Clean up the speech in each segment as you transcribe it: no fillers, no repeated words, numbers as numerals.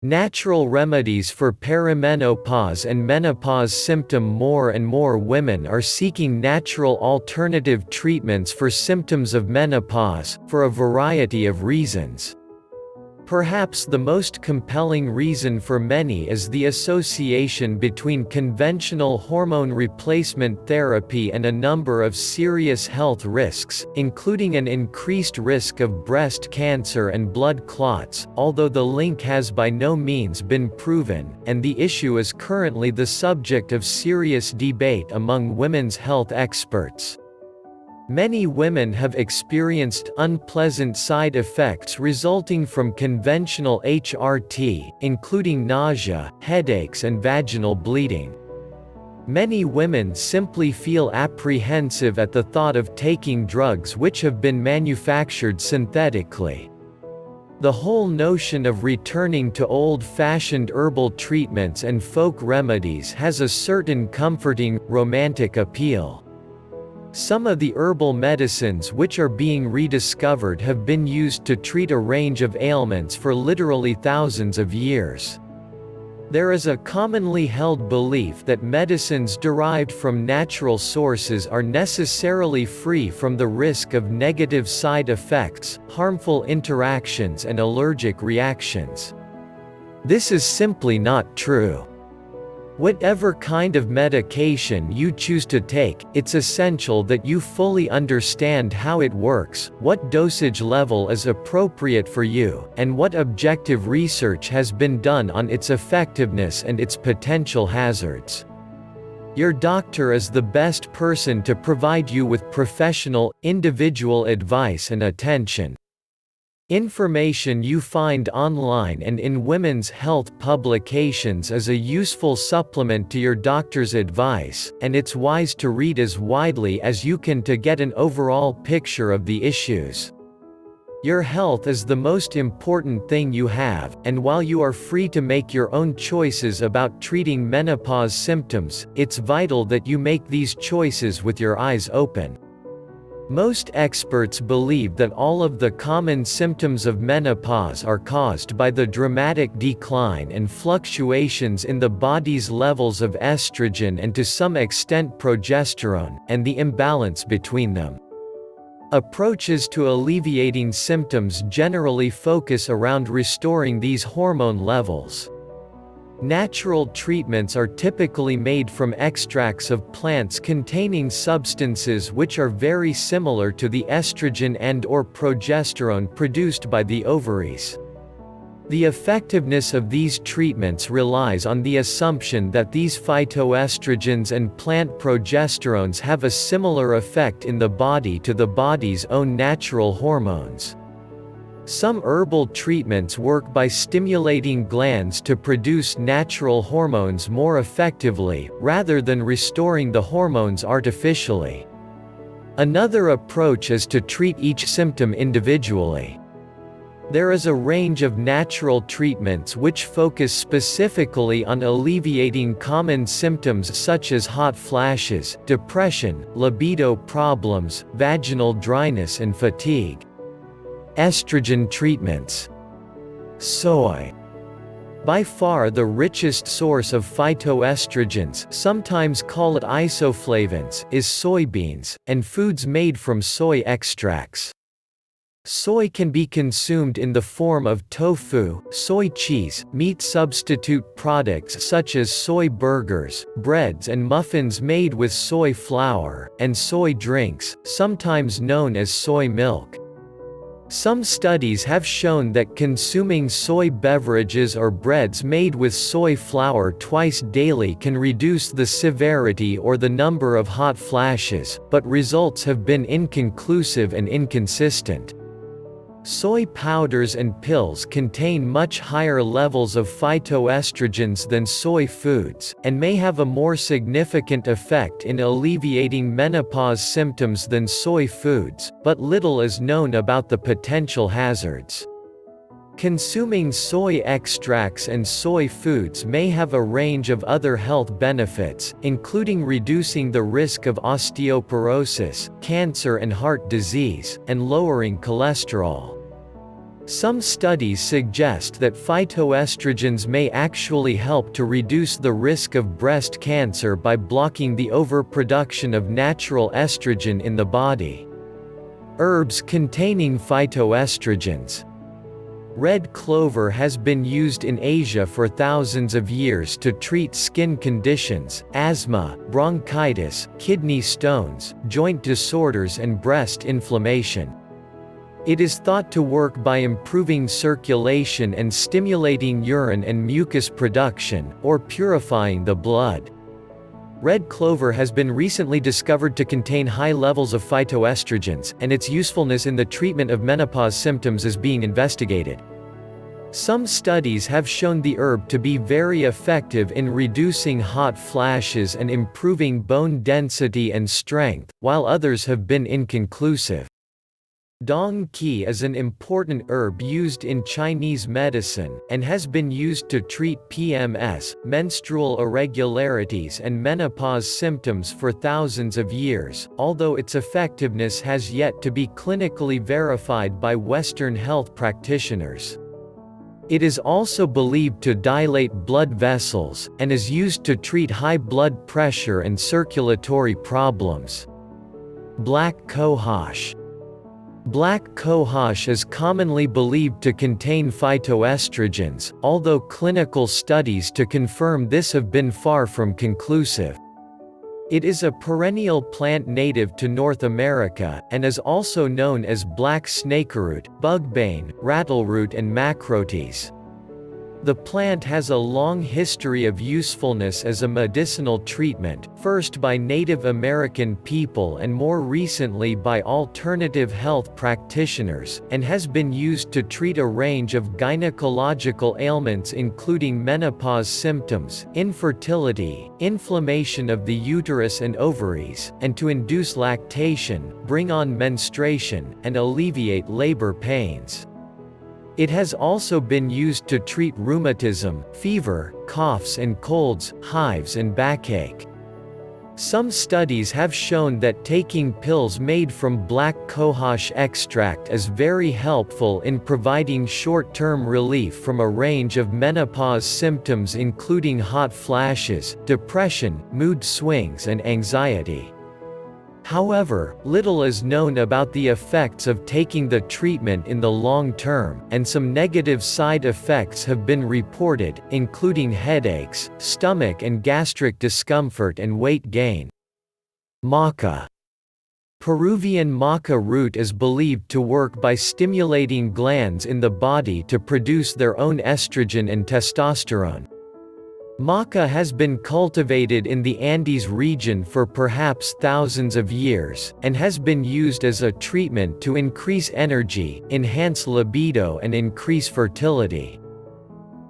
Natural remedies for perimenopause and menopause symptom. More and more women are seeking natural alternative treatments for symptoms of menopause, for a variety of reasons. Perhaps the most compelling reason for many is the association between conventional hormone replacement therapy and a number of serious health risks, including an increased risk of breast cancer and blood clots, although the link has by no means been proven, and the issue is currently the subject of serious debate among women's health experts. Many women have experienced unpleasant side effects resulting from conventional HRT, including nausea, headaches and vaginal bleeding. Many women simply feel apprehensive at the thought of taking drugs which have been manufactured synthetically. The whole notion of returning to old-fashioned herbal treatments and folk remedies has a certain comforting, romantic appeal. Some of the herbal medicines which are being rediscovered have been used to treat a range of ailments for literally thousands of years. There is a commonly held belief that medicines derived from natural sources are necessarily free from the risk of negative side effects, harmful interactions and allergic reactions. This is simply not true. Whatever kind of medication you choose to take, it's essential that you fully understand how it works, what dosage level is appropriate for you, and what objective research has been done on its effectiveness and its potential hazards. Your doctor is the best person to provide you with professional, individual advice and attention. Information you find online and in women's health publications is a useful supplement to your doctor's advice, and it's wise to read as widely as you can to get an overall picture of the issues. Your health is the most important thing you have, and while you are free to make your own choices about treating menopause symptoms, it's vital that you make these choices with your eyes open. Most experts believe that all of the common symptoms of menopause are caused by the dramatic decline and fluctuations in the body's levels of estrogen and to some extent progesterone, and the imbalance between them. Approaches to alleviating symptoms generally focus around restoring these hormone levels. Natural treatments are typically made from extracts of plants containing substances which are very similar to the estrogen and/or progesterone produced by the ovaries. The effectiveness of these treatments relies on the assumption that these phytoestrogens and plant progesterones have a similar effect in the body to the body's own natural hormones. Some herbal treatments work by stimulating glands to produce natural hormones more effectively, rather than restoring the hormones artificially. Another approach is to treat each symptom individually. There is a range of natural treatments which focus specifically on alleviating common symptoms such as hot flashes, depression, libido problems, vaginal dryness and fatigue. Estrogen treatments. Soy. By far the richest source of phytoestrogens, sometimes called isoflavones, is soybeans, and foods made from soy extracts. Soy can be consumed in the form of tofu, soy cheese, meat substitute products such as soy burgers, breads and muffins made with soy flour, and soy drinks, sometimes known as soy milk. Some studies have shown that consuming soy beverages or breads made with soy flour twice daily can reduce the severity or the number of hot flashes, but results have been inconclusive and inconsistent. Soy powders and pills contain much higher levels of phytoestrogens than soy foods, and may have a more significant effect in alleviating menopause symptoms than soy foods, but little is known about the potential hazards. Consuming soy extracts and soy foods may have a range of other health benefits, including reducing the risk of osteoporosis, cancer and heart disease, and lowering cholesterol. Some studies suggest that phytoestrogens may actually help to reduce the risk of breast cancer by blocking the overproduction of natural estrogen in the body. Herbs containing phytoestrogens. Red clover has been used in Asia for thousands of years to treat skin conditions, asthma, bronchitis, kidney stones, joint disorders and breast inflammation. It is thought to work by improving circulation and stimulating urine and mucus production, or purifying the blood. Red clover has been recently discovered to contain high levels of phytoestrogens, and its usefulness in the treatment of menopause symptoms is being investigated. Some studies have shown the herb to be very effective in reducing hot flashes and improving bone density and strength, while others have been inconclusive. Dong Qi is an important herb used in Chinese medicine, and has been used to treat PMS, menstrual irregularities and menopause symptoms for thousands of years, although its effectiveness has yet to be clinically verified by Western health practitioners. It is also believed to dilate blood vessels, and is used to treat high blood pressure and circulatory problems. Black Cohosh. Black cohosh is commonly believed to contain phytoestrogens, although clinical studies to confirm this have been far from conclusive. It is a perennial plant native to North America, and is also known as black snakeroot, bugbane, rattleroot and macrotes. The plant has a long history of usefulness as a medicinal treatment, first by Native American people and more recently by alternative health practitioners, and has been used to treat a range of gynecological ailments including menopause symptoms, infertility, inflammation of the uterus and ovaries, and to induce lactation, bring on menstruation, and alleviate labor pains. It has also been used to treat rheumatism, fever, coughs and colds, hives and backache. Some studies have shown that taking pills made from black cohosh extract is very helpful in providing short-term relief from a range of menopause symptoms including hot flashes, depression, mood swings and anxiety. However, little is known about the effects of taking the treatment in the long term, and some negative side effects have been reported, including headaches, stomach and gastric discomfort and weight gain. Maca. Peruvian maca root is believed to work by stimulating glands in the body to produce their own estrogen and testosterone. Maca has been cultivated in the Andes region for perhaps thousands of years, and has been used as a treatment to increase energy, enhance libido and increase fertility.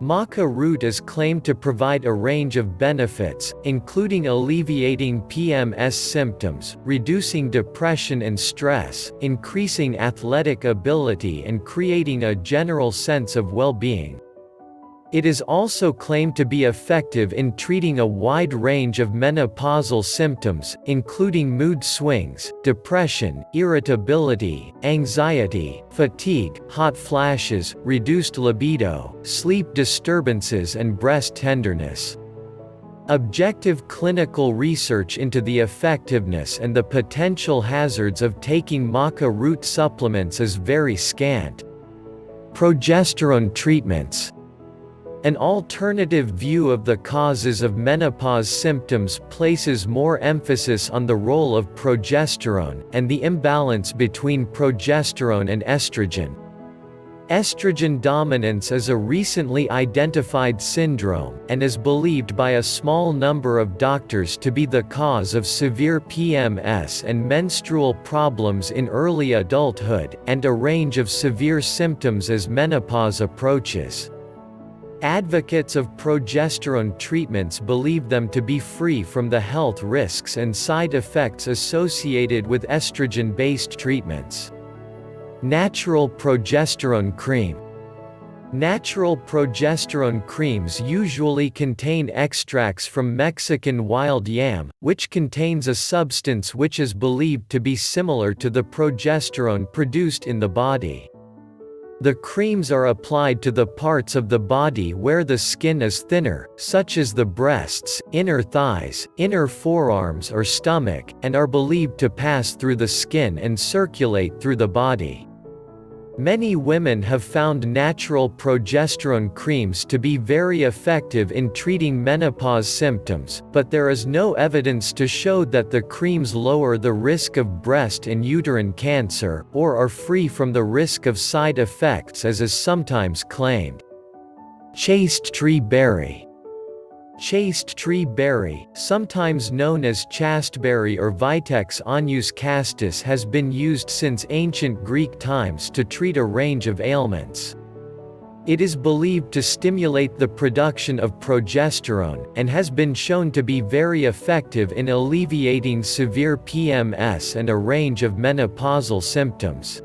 Maca root is claimed to provide a range of benefits, including alleviating PMS symptoms, reducing depression and stress, increasing athletic ability and creating a general sense of well-being. It is also claimed to be effective in treating a wide range of menopausal symptoms, including mood swings, depression, irritability, anxiety, fatigue, hot flashes, reduced libido, sleep disturbances and breast tenderness. Objective clinical research into the effectiveness and the potential hazards of taking maca root supplements is very scant. Progesterone treatments. An alternative view of the causes of menopause symptoms places more emphasis on the role of progesterone, and the imbalance between progesterone and estrogen. Estrogen dominance is a recently identified syndrome, and is believed by a small number of doctors to be the cause of severe PMS and menstrual problems in early adulthood, and a range of severe symptoms as menopause approaches. Advocates of progesterone treatments believe them to be free from the health risks and side effects associated with estrogen-based treatments. Natural progesterone cream. Natural progesterone creams usually contain extracts from Mexican wild yam, which contains a substance which is believed to be similar to the progesterone produced in the body. The creams are applied to the parts of the body where the skin is thinner, such as the breasts, inner thighs, inner forearms or stomach, and are believed to pass through the skin and circulate through the body. Many women have found natural progesterone creams to be very effective in treating menopause symptoms, but there is no evidence to show that the creams lower the risk of breast and uterine cancer, or are free from the risk of side effects as is sometimes claimed. Chaste tree berry. Chaste tree berry, sometimes known as chasteberry or Vitex Agnus castus, has been used since ancient Greek times to treat a range of ailments. It is believed to stimulate the production of progesterone, and has been shown to be very effective in alleviating severe PMS and a range of menopausal symptoms.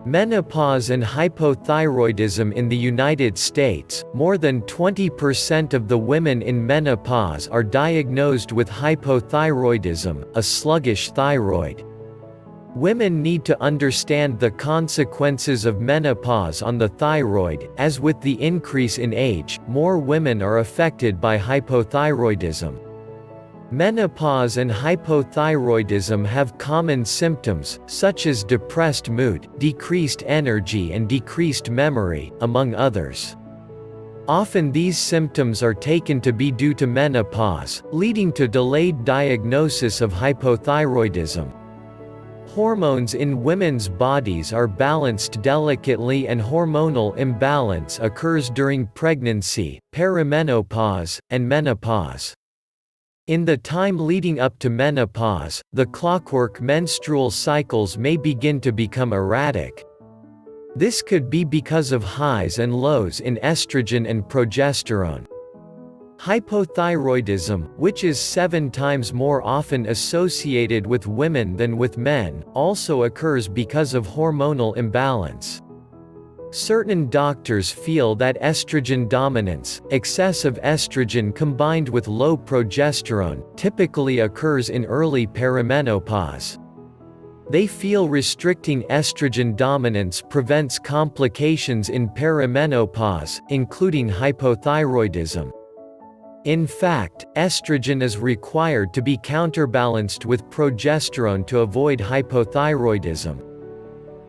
Menopause and hypothyroidism. In the United States, more than 20% of the women in menopause are diagnosed with hypothyroidism, a sluggish thyroid. Women need to understand the consequences of menopause on the thyroid, as with the increase in age, more women are affected by hypothyroidism. Menopause and hypothyroidism have common symptoms, such as depressed mood, decreased energy and decreased memory, among others. Often these symptoms are taken to be due to menopause, leading to delayed diagnosis of hypothyroidism. Hormones in women's bodies are balanced delicately, and hormonal imbalance occurs during pregnancy, perimenopause, and menopause. In the time leading up to menopause, the clockwork menstrual cycles may begin to become erratic. This could be because of highs and lows in estrogen and progesterone. Hypothyroidism, which is 7 times more often associated with women than with men, also occurs because of hormonal imbalance. Certain doctors feel that estrogen dominance, excessive estrogen combined with low progesterone, typically occurs in early perimenopause. They feel restricting estrogen dominance prevents complications in perimenopause, including hypothyroidism. In fact, estrogen is required to be counterbalanced with progesterone to avoid hypothyroidism.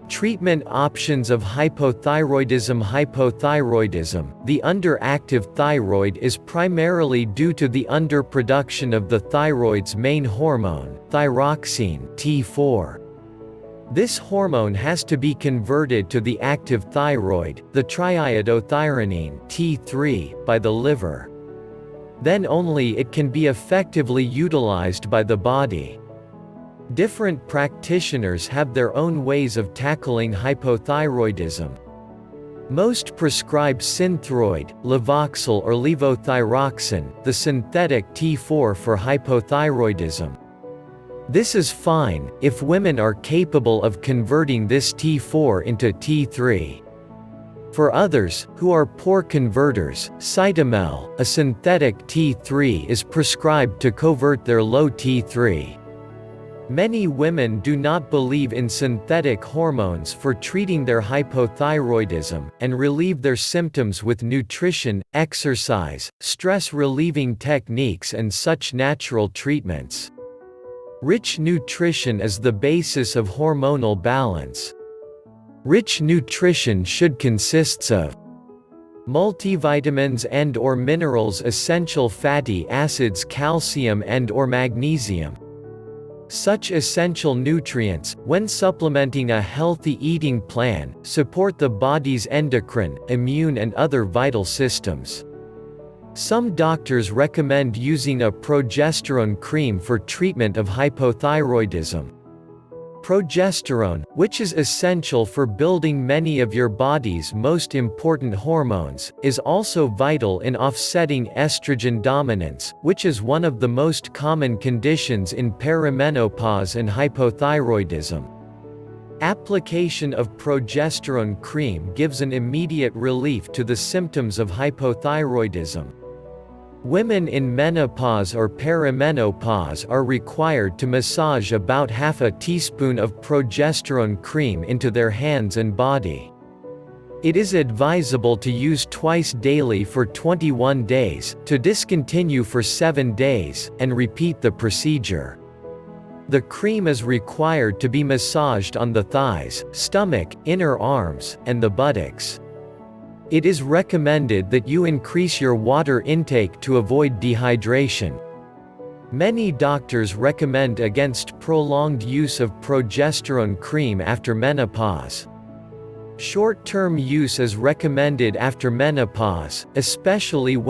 Treatment options of hypothyroidism. The underactive thyroid is primarily due to the underproduction of the thyroid's main hormone, thyroxine T4. This hormone has to be converted to the active thyroid, the triiodothyronine T3, by the liver. Then only it can be effectively utilized by the body. Different practitioners have their own ways of tackling hypothyroidism. Most prescribe Synthroid, Levoxyl or levothyroxine, the synthetic T4 for hypothyroidism. This is fine, if women are capable of converting this T4 into T3. For others, who are poor converters, Cytomel, a synthetic T3 is prescribed to convert their low T3. Many women do not believe in synthetic hormones for treating their hypothyroidism, and relieve their symptoms with nutrition, exercise, stress-relieving techniques and such natural treatments. Rich nutrition is the basis of hormonal balance. Rich nutrition should consist of multivitamins and/or minerals, essential fatty acids, calcium and/or magnesium. Such essential nutrients, when supplementing a healthy eating plan, support the body's endocrine, immune and other vital systems. Some doctors recommend using a progesterone cream for treatment of hypothyroidism. Progesterone, which is essential for building many of your body's most important hormones, is also vital in offsetting estrogen dominance, which is one of the most common conditions in perimenopause and hypothyroidism. Application of progesterone cream gives an immediate relief to the symptoms of hypothyroidism. Women in menopause or perimenopause are required to massage about half a teaspoon of progesterone cream into their hands and body. It is advisable to use twice daily for 21 days, to discontinue for 7 days, and repeat the procedure. The cream is required to be massaged on the thighs, stomach, inner arms, and the buttocks. It is recommended that you increase your water intake to avoid dehydration. Many doctors recommend against prolonged use of progesterone cream after menopause. Short-term use is recommended after menopause, especially when